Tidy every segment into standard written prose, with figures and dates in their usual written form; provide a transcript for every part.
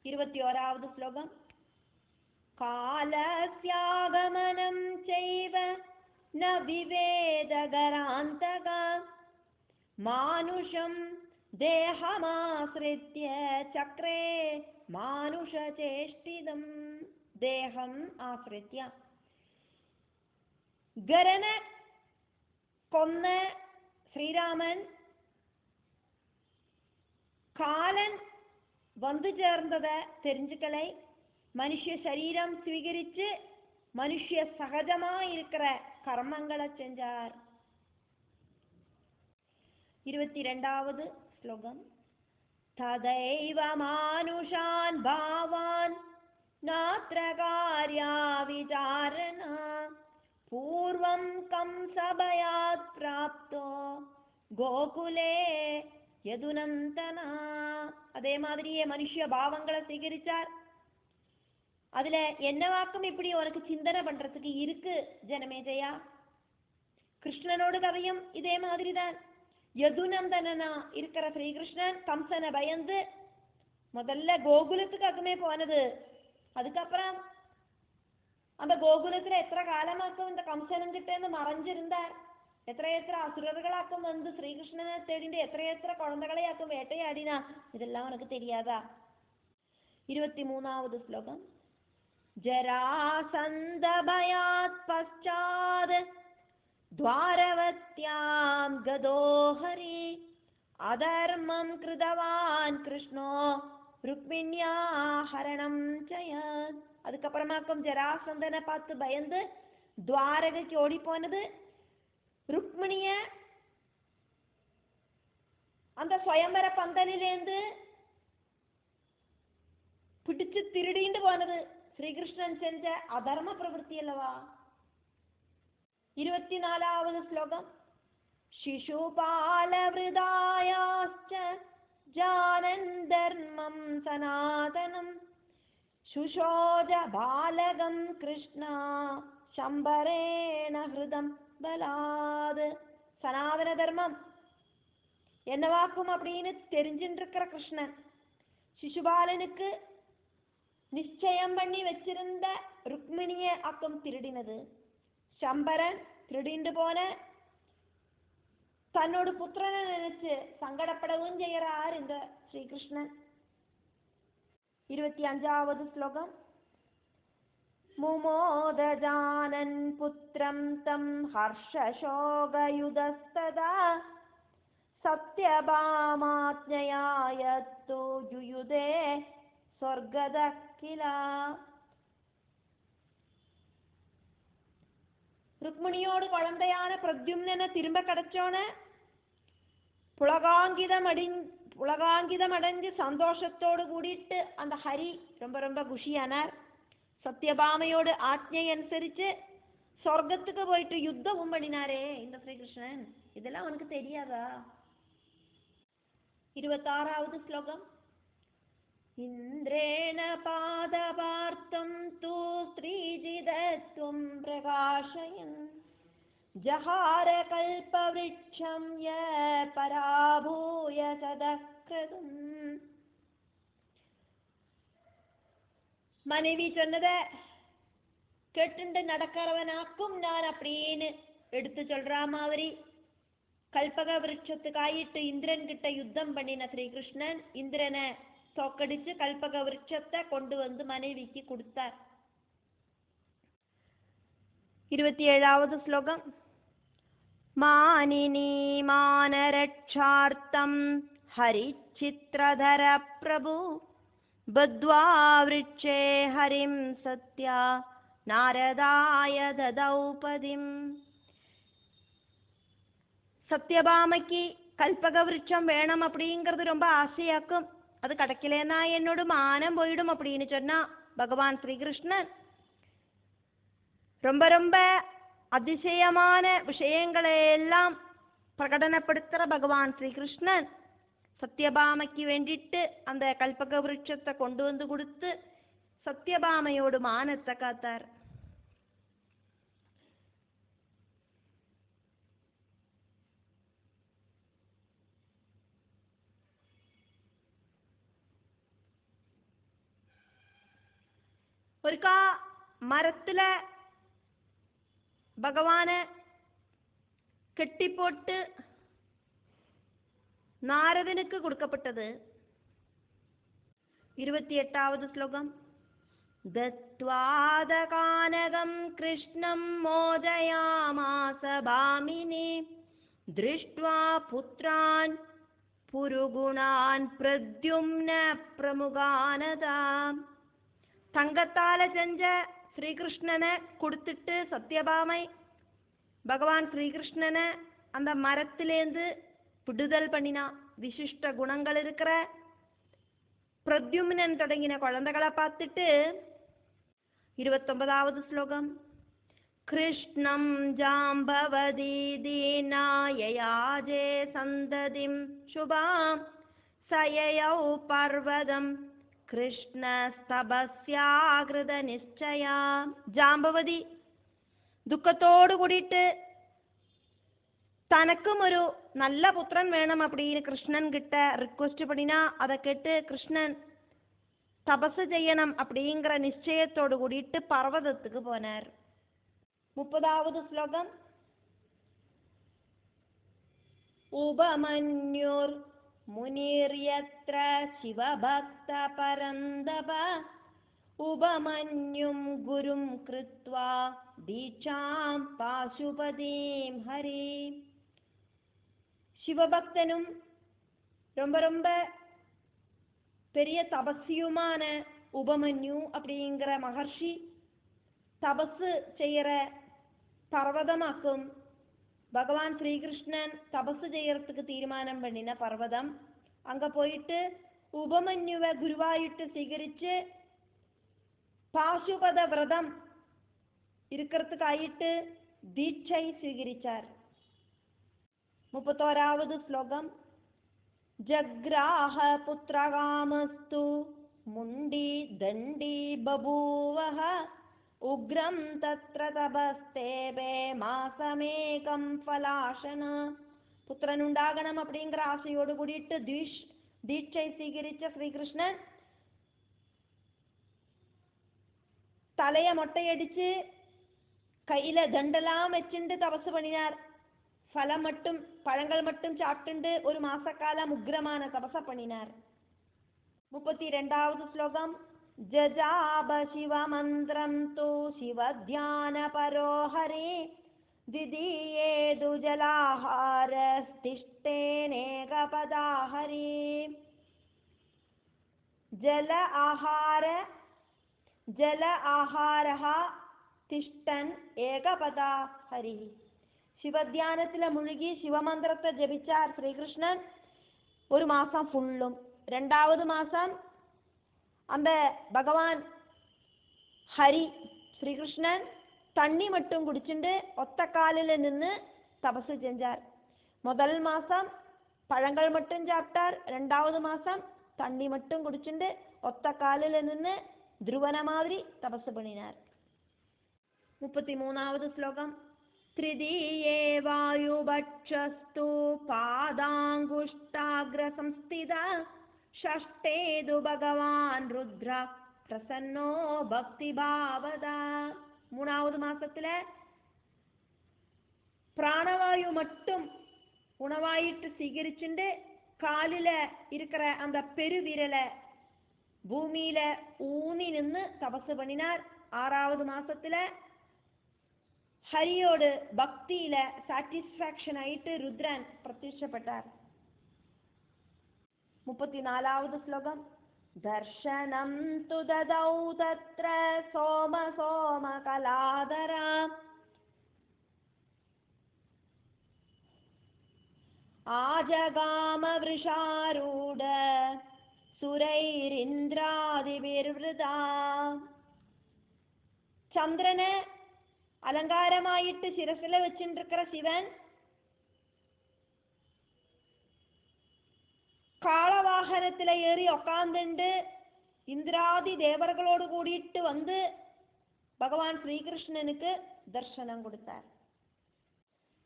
21வது ஸ்லோகம். காலஸ்யாகமனம் செய்வ ந விவேதகராந்தக மானுஷம் தேஹமாஸ்ரித்ய சக்ரே மானுஷசேஷ்டிதம். தேகம் ஆஸ்ரித்ய. கரனை கொன்ன ശ്രീരാമൻ കാലൻ വന്നു ചേർന്നത് தெரிஞ்சுக்கலை. மனுஷ சரீரம் ஸ்வீகரிச்சு மனுஷ சகஜமா இருக்கிற கர்மங்களை செஞ்சார். 22வது ஸ்லோகம். ததைவ மானுஷான் பாவான் நாத்ர கார்யா விசாரணா பூர்வம் கம்சபயாத் பிராப்தோ கோகுலே யதுநந்தனா. அதே மாதிரியே மனுஷ பாவங்களை சேகரிச்சார். அதுல என்னவாக்கும் இப்படி உனக்கு சிந்தனை பண்றதுக்கு இருக்கு ஜனமேஜயா. கிருஷ்ணனோட கதையும் இதே மாதிரிதான். யதுநந்தனா இருக்கிற ஸ்ரீகிருஷ்ணன் கம்சனை பயந்து முதல்ல கோகுலத்துக்காகவே போனது. அதுக்கப்புறம் அந்த கோகுலத்துல எത്ര കാലമാക്കും இந்த കംസനും கிட்டேന്ന് മറഞ്ഞിരുந்தார். എത്ര അസുരர்களாக்கும் வந்து ஸ்ரீகிருஷ்ணனை தேடிண்டு எത്ര குழந்தைகளையாக்கும் வேட்டையாடினா. இதெல்லாம் உனக்கு தெரியாதா? 23வது ஸ்லோகம். ஜராசந்த பயாத் பச்சாத் துவாரவத்யாம் கதோஹரி அதர்மம் கிருதவான் கிருஷ்ணோ ருக்மிண்யா ஹரணம் ஜயத். அதுக்கப்புறமாக்கும் ஜராசந்தனை பார்த்து பயந்து துவாரகைக்கு ஓடி போனது. ருக்மிணிய அந்த സ്വയംവര പന്തലിലേந்து பிடிச்சு திருடிண்டு போனது ஸ்ரீகிருஷ்ணன் செஞ்ச அதர்ம பிரவൃத்தி அல்லவா. 24வது ஸ்லோகம். शिशुपालवृदायाश्च जानन् धर्मं सनातनं शुशोज बालगं कृष्णा शम्बरेण हृदं बलाद. சனாதன தர்மம் என்னவாக்கும் அப்படின்னு தெரிஞ்சின்றிருக்கிற கிருஷ்ணன் சிசுபாலனுக்கு நிச்சயம் பண்ணி வச்சிருந்த ருக்மிணிய ஆக்கம் திருடினது. ശമ്പരൻ திருடிண்டு போன தன்னோட புத்திரனை நினைச்சு சங்கடப்படவும் செய்யறார் இந்த ஸ்ரீகிருஷ்ணன். 25வது ஸ்லோகம். முமோதஜானன் புத்திரம் தம் ஹர்ஷசோகயுதஸ்ததா சத்யபாமாத்ஞயாயத்து யுயுதே ஸ்வர்கதக்கிலா. ருக்மிணியோடு குழந்தையான பிரத்யும்னனை திரும்ப கிடைச்சோன புலகாங்கிதம் அடைஞ்சு சந்தோஷத்தோடு கூடிட்டு அந்த ஹரி ரொம்ப ரொம்ப குஷியானார். சத்யபாமையோடு ஆജ്ഞை அனுசரிச்சு சொர்க்கத்துக்கு போயிட்டு யுத்தமும் பண்ணினாரே இந்த ஸ்ரீகிருஷ்ணன். இதெல்லாம் உனக்கு தெரியாதா? 26வது ஸ்லோகம். இந்திரேண பாதபார்த்தம் தூ ஸ்ரீஜிதத்வம் பிரகாஷயன் ஜஹார கல்பவ்ருட்சம் ய பராபூய சதக்ரதும். மனைவி சொன்னதை கேட்டுண்டு நடக்கிறவனாக்கும் நான் அப்படின்னு எடுத்து சொல்ற மாதிரி கல்பக விருட்சத்துக்காயிட்டு இந்திரன் கிட்ட யுத்தம் பண்ணின ஸ்ரீகிருஷ்ணன் இந்திரனை தோக்கடிச்சு கல்பக விருட்சத்தை கொண்டு வந்து மனைவிக்கு கொடுத்தார். 27வது ஸ்லோகம். மானினி மானரட்சார்த்தம் ஹரிச்சித்ரதர பிரபு பத்வா விருட்சே ஹரிம் சத்யா நாரதாய ததௌபதிம். சத்யபாமைக்கு கல்பக விருட்சம் வேணும் அப்படிங்கிறது ரொம்ப ஆசையாக்கும். அது கிடைக்கலன்னா என்னோட மானம் போயிடும் அப்படின்னு சொன்னா பகவான் ஸ்ரீகிருஷ்ணன் ரொம்ப ரொம்ப அதிசயமான விஷயங்களை எல்லாம் பிரகடனப்படுத்துற பகவான் ஸ்ரீகிருஷ்ணன் சத்யபாமைக்கு வேண்டிட்டு அந்த கல்பக விருட்சத்தை கொண்டு வந்து கொடுத்து சத்யபாமையோடு மானத்தை காத்தார். ഒരിക്കാ മരത്തിലെ ഭഗവാന് കെട്ടിപ്പോട്ട് നാരദനുക്ക് കൊടുക്കപ്പെട്ടത്. 28ാவது ശ്ലോകം. ദത്വാദകാനകം കൃഷ്ണം മോദയാമാസ ഭാമിനി ദൃഷ്ട്വാ പുത്രാൻ പുരുഗുണാൻ പ്രദ്യുമ്ന പ്രമുഖാനതാം. തങ്കത്താല ചെഞ്ച ശ്രീകൃഷ്ണനെ കൊടുത്തിട്ട് സത്യഭാമൈ பகவான் ஸ்ரீகிருஷ்ணனை அந்த மரத்திலேந்து விடுதல் பண்ணினா. விசிஷ்ட குணங்கள் இருக்கிற பிரத்யும்னன் தொடங்கின குழந்தைகளை பார்த்துட்டு 29வது ஸ்லோகம். கிருஷ்ணம் ஜாம்பவதி தீனாயயாஜே சந்ததிம் சுபாம் சயயௌ பர்வதம் கிருஷ்ணஸ்தபஸ்யாகிருத நிச்சயா. ജാമ്പവതി ദുഃഖത്തോടു കൂടിയിട്ട് തനക്കും ഒരു നല്ല പുത്രൻ വേണം அப்படின்னு கிருஷ்ணன் கிட்ட ரிக்வெஸ்ட் பண்ணினா அதை கேட்டு கிருஷ்ணன் தபசு செய்யணும் அப்படிங்கிற நிச்சயத்தோடு கூடிட்டு பர்வதத்துக்கு போனார். 30வது ஸ்லோகம். உபமன்யுர் முனிர்யத்ர சிவபக்த பரந்தப ഉപമന്യും ഗുരും കൃത്വാ ദീക്ഷാം പാശുപതീം ഹരി. சிவபக்தனும் ரொம்ப ரொம்ப பெரிய தபஸ்வியுமான உபமன்யு அப்படிங்கிற மகர்ஷி தபசு செய்யற பர்வதமாக்கும். பகவான் ஸ்ரீகிருஷ்ணன் தபசு செய்யறதுக்கு தீர்மானம் பண்ணின பர்வதம். அங்க போயிட்டு உபமன்யுவை குருவாயிட்டு സ്വീകരിച്ച് பாசுபத விரதம் இருக்கிறதுக்காயிட்டு தீட்சை സ്വീകരിച്ചാர். 31வது ஸ்லோகம். ஜக்ராஹ புத்ரகாமஸ்து முண்டி தண்டி பபூவஹ உக்ரம் தத்ர தபஸ்தேபே மாசமேகம் ஃபலாஷன. புத்திரனுண்டாகணும் அப்படிங்கிற ஆசையோடு கூடிட்டு தீட்சை സ്വീകരിച്ച ஸ்ரீகிருஷ்ணன் தலைய மொட்டையடிச்சு கையில தண்டெல்லாம் வச்சுட்டு தபசு பண்ணினார். பழம் மட்டும் பழங்கள் மட்டும் சாப்பிட்டு ஒரு மாசக்காலம் உக்ரமான தபச பண்ணினார். 32வது ஸ்லோகம். ஜஜாப சிவ மந்திரம் தூ சிவ தியான பரோஹரி திதியேது ஜலாஹார திஷ்டேனேக பதாஹரி. ജല ആഹാരഹ തിഷ്ടൻ ഏകപദാ ഹരി. ശിവധ്യാനത്തിലെ മുഴുകി ശിവമന്ത്രത്തെ ജപിച്ചാർ ശ്രീകൃഷ്ണൻ ഒരു മാസം ഫുള്ളും. 2வது മാസം அந்த பகவான் ஹரி ஸ்ரீகிருஷ்ணன் தண்ணி மட்டும் குடிச்சுட்டு ஒத்த காலில் நின்று தபசு செஞ்சார். முதல் மாசம் பழங்கள் மட்டும் சாப்பிட்டார். 2வது மாசம் தண்ணி மட்டும் குடிச்சுட்டு ஒத்த காலில் நின்று ധ്രുവന മാതിരി തപസ് പണിനാർ. 33வது ശ്ലോകം. ത്രിതീയേ വായുഭക്ഷസ്തു പാദാങ്കുഷ്ടാഗ്ര സംസ്ഥിത ഷഷ്ടേതു ഭഗവാൻ രുദ്ര പ്രസന്നോ ഭക്തിഭാവദ. 3வது மாசத்துல பிராணவாயு மட்டும் உணவாயிட்டு സ്വീകരിச்சுட்டு காலில இருக்கிற அந்த பெருவிரலை பூமியில ஊனி நின்று தபசு பண்ணினார். 6வது மாசத்துல ஹரியோடு பக்தியில சாட்டிஸ்பாக்சன் ஆயிட்டு ருத்ரன் பிரத்யட்சப்பட்டார். 34வது ஸ்லோகம். தர்ஷனம் து ததௌ தத்ர சோம சோம கலாதரா ஆஜகாம விருஷாரூட സുരൈരിന്ദ്രാദിവിർവൃതാ. ചന്ദ്രന് അലങ്കാരമായിട്ട് ശിരസില വെച്ചിട്ടിരിക്കുന്ന ശിവൻ കാളവാഹനത്തില ഏറി ഒക്കാന്തുണ്ട് ഇന്ദ്രാദി ദേവകളോട് കൂടിയിട്ട് വന്ന് ഭഗവാൻ ശ്രീകൃഷ്ണനുക്ക് ദർശനം കൊടുത്താർ.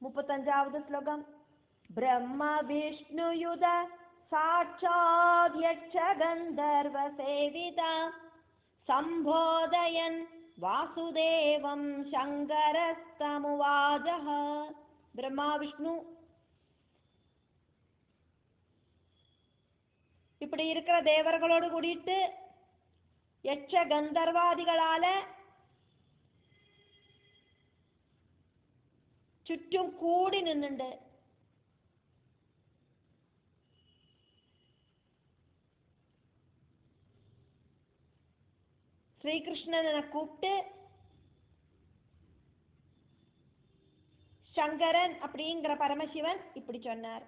35வது ശ്ലോകം. ബ്രഹ്മ വിഷ്ണുയുത സാക്ഷാത് യക്ഷ ഗന്ധർവ സേവിത சம்போதயன் வாசுதேவம் சங்கரஸ்தமுவாஜஹ. பிரம்மா விஷ்ணு இப்படி இருக்கிற தேவர்களோடு கூடிட்டு யட்ச கந்தர்வாதிகளால ചുറ്റും കൂടി നിന്നുണ്ട്. ശ്രീകൃഷ്ണനെ கூப்பிட்டு சங்கரன் அப்படிங்கிற பரமசிவன் இப்படி சொன்னார்.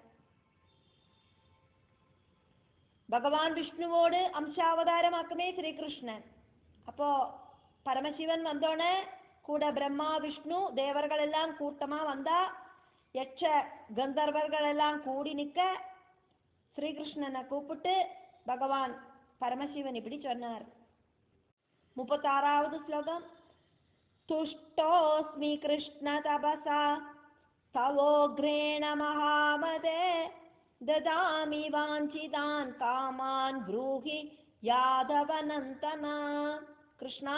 பகவான் விஷ்ணுவோடு அம்சாவதாரமாக்குமே ஸ்ரீகிருஷ்ணன். அப்போ பரமசிவன் வந்தோடனே கூட பிரம்மா விஷ்ணு தேவர்கள் எல்லாம் கூட்டமா வந்தா யட்ச கந்தர்வர்கள் எல்லாம் கூடி நிற்க ஸ்ரீகிருஷ்ணனை கூப்பிட்டு பகவான் பரமசிவன் இப்படி சொன்னார். 36வது ஸ்லோகம். துஷ்டோஸ்மி கிருஷ்ண தபசா தவோக்ரேண மகாமதே ததாமி வாஞ்சிதான் காமான் ப்ரூஹி யாதவனந்தனா. கிருஷ்ணா,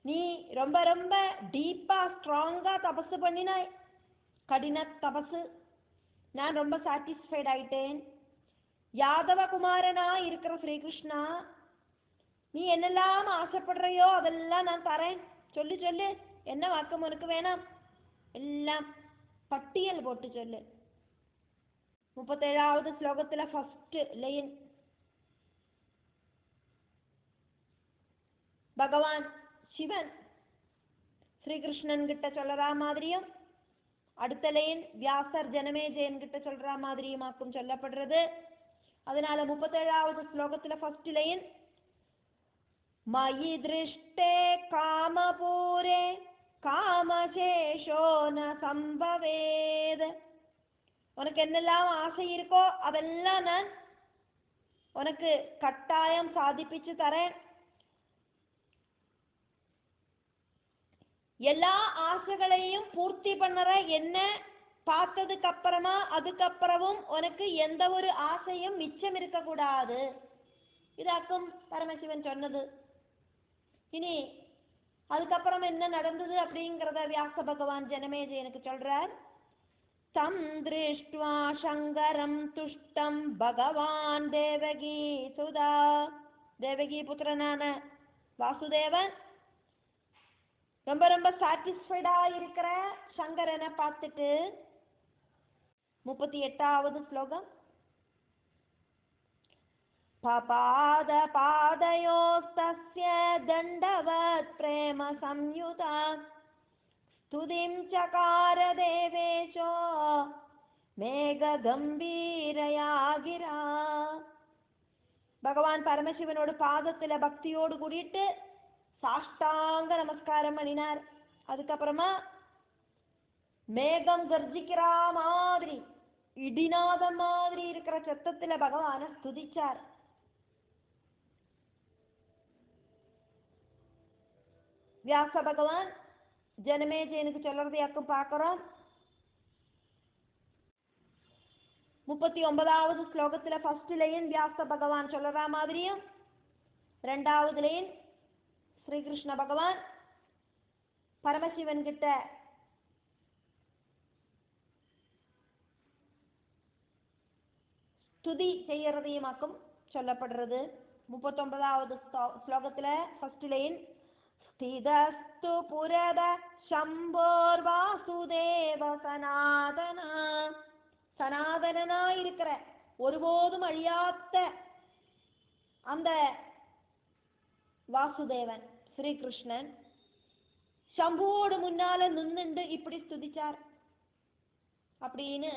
நீ ரொம்ப ரொம்ப டீப்பா ஸ்ட்ராங்கா தபசு பண்ணினாய், கடின தபசு. நான் ரொம்ப சாட்டிஸ்ஃபைட் ஆயிட்டேன். யாதவ குமாரனா இருக்கிற ஸ்ரீகிருஷ்ணா, நீ என்னெல்லாம் ஆசைப்படுறையோ அதெல்லாம் நான் தரேன். சொல்லு சொல்லு, என்ன வாக்கம் உனக்கு வேணாம், எல்லாம் பட்டியல் போட்டு சொல்லு. 37வது ஸ்லோகத்துல ஃபர்ஸ்ட் லைன். பகவான் சிவன் ஸ்ரீகிருஷ்ணன் கிட்ட சொல்றா மாதிரியும் அடுத்த லைன் வியாசர் ஜனமேஜயன் கிட்ட சொல்ற மாதிரியுமாக்கும் சொல்லப்படுறது. அதனால 37வது ஸ்லோகத்துல ஃபர்ஸ்ட் லைன் மயி திருஷ்டே காமபூரே காமசேஷோ ந சம்பவேத். உனக்கு என்னெல்லாம் ஆசை இருக்கோ அதெல்லாம் நான் உனக்கு கட்டாயம் சாதிப்பிச்சு தரேன். எல்லா ஆசைகளையும் பூர்த்தி பண்ணற என்ன பார்த்ததுக்கு அப்புறமா அதுக்கப்புறமும் உனக்கு எந்த ஒரு ஆசையும் மிச்சம் இருக்க கூடாது. இதாக்கும் பரமசிவன் சொன்னது. இனி அதுக்கப்புறம் என்ன நடந்தது அப்படிங்கிறத வியாச பகவான் ஜனமேஜயனுக்கு சொல்றார். தம் திருஷ்ட்வா சங்கரம் துஷ்டம் பகவான் தேவகி சுதா. தேவகி புத்திரனான வாசுதேவன் ரொம்ப ரொம்ப சாட்டிஸ்ஃபைடா இருக்கிற சங்கரனை பார்த்துட்டு 38வது ஸ்லோகம். பபாத பாதயோஸ்தஸ்ய தண்டவத் பிரேம சம்யுதா ஸ்துதிம் சகார தேவேஷோ மேக கம்பீரயா கிரா. பகவான் பரமசிவனோட பாதத்துல பக்தியோடு கூடிட்டு சாஷ்டாங்க நமஸ்காரம் பண்ணினார். அதுக்கப்புறமா மேகம் கர்ஜிக்கிற மாதிரி இடிநாத மாதிரி இருக்கிற சத்தத்துல பகவான ஸ்துதிச்சார். வியாச பகவான் ஜனமேஜயனுக்கு சொல்றதையாக்கும் பார்க்கிறோம். 39வது ஸ்லோகத்துல ஃபர்ஸ்ட் லைன் வியாச பகவான் சொல்ற மாதிரியும் ரெண்டாவது லைன் ஸ்ரீகிருஷ்ண பகவான் பரமசிவன் கிட்ட ஸ்துதி செய்யறதையுமாக்கும் சொல்லப்படுறது. 39வது ஸ்லோகத்துல ஃபர்ஸ்ட் லைன் ஸ்திதஸ்து புரத சம்போர் வாசுதேவ சனாதனா. சனாதனா இருக்கிற ஒருபோதும் அழியாத்த அந்த வாசுதேவன் ஸ்ரீகிருஷ்ணன் சம்புவோடு முன்னால நின்னுண்டு இப்படி ஸ்துதிச்சார் அப்படின்னு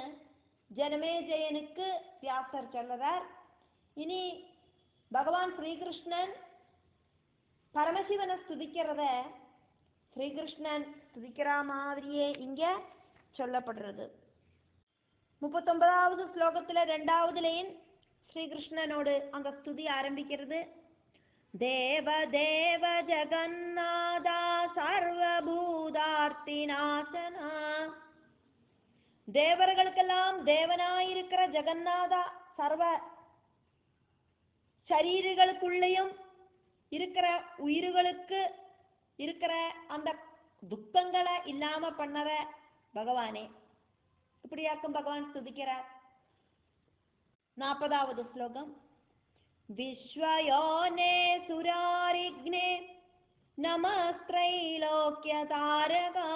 ஜனமேஜயனுக்கு வியாசர் சொல்லுறார். இனி பகவான் ஸ்ரீகிருஷ்ணன் பரமசிவனை ஸ்துதிக்கிறத ஸ்ரீகிருஷ்ணன் ஸ்துதிக்கிற மாதிரியே இங்க சொல்லப்படுறது. 39வது ஸ்லோகத்துல ரெண்டாவது லைன் ஸ்ரீகிருஷ்ணனோடு அங்க ஸ்துதி ஆரம்பிக்கிறது. தேவ தேவ ஜகநாதா சர்வபூதார்த்திநாசனா. தேவர்களுக்கெல்லாம் தேவனாயிருக்கிற ஜெகநாதா, சர்வ சரீரங்களுக்குள்ளேயும் இருக்கிற உயிர்களுக்கு இருக்கிற அந்த துக்கங்களை இல்லாம பண்ணற பகவானே. இப்படியாக்கும் பகவான் ஸ்துதிக்கிறார். 40வது ஸ்லோகம். விஸ்வயோனே சுராரிக்னே நமஸ்த்ரைலோக்யதாரகா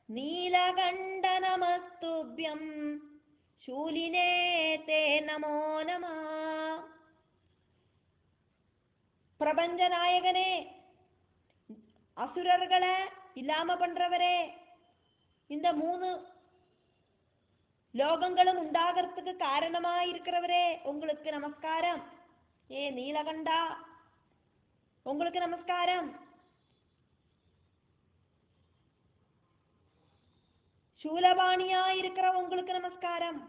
நீலகண்ட நமஸ்துப்யம் சூலினே தே நமோ நம. பிரபஞ்ச நாயகனே, அசுரர்களை இல்லாம பண்றவரே, இந்த 3 லோகங்களும் உண்டாகிறதுக்கு காரணமாயிருக்கிறவரே, உங்களுக்கு நமஸ்காரம். ஏ நீலகண்டா, உங்களுக்கு நமஸ்காரம். சூலபாணியா இருக்கிற உங்களுக்கு நமஸ்காரம்.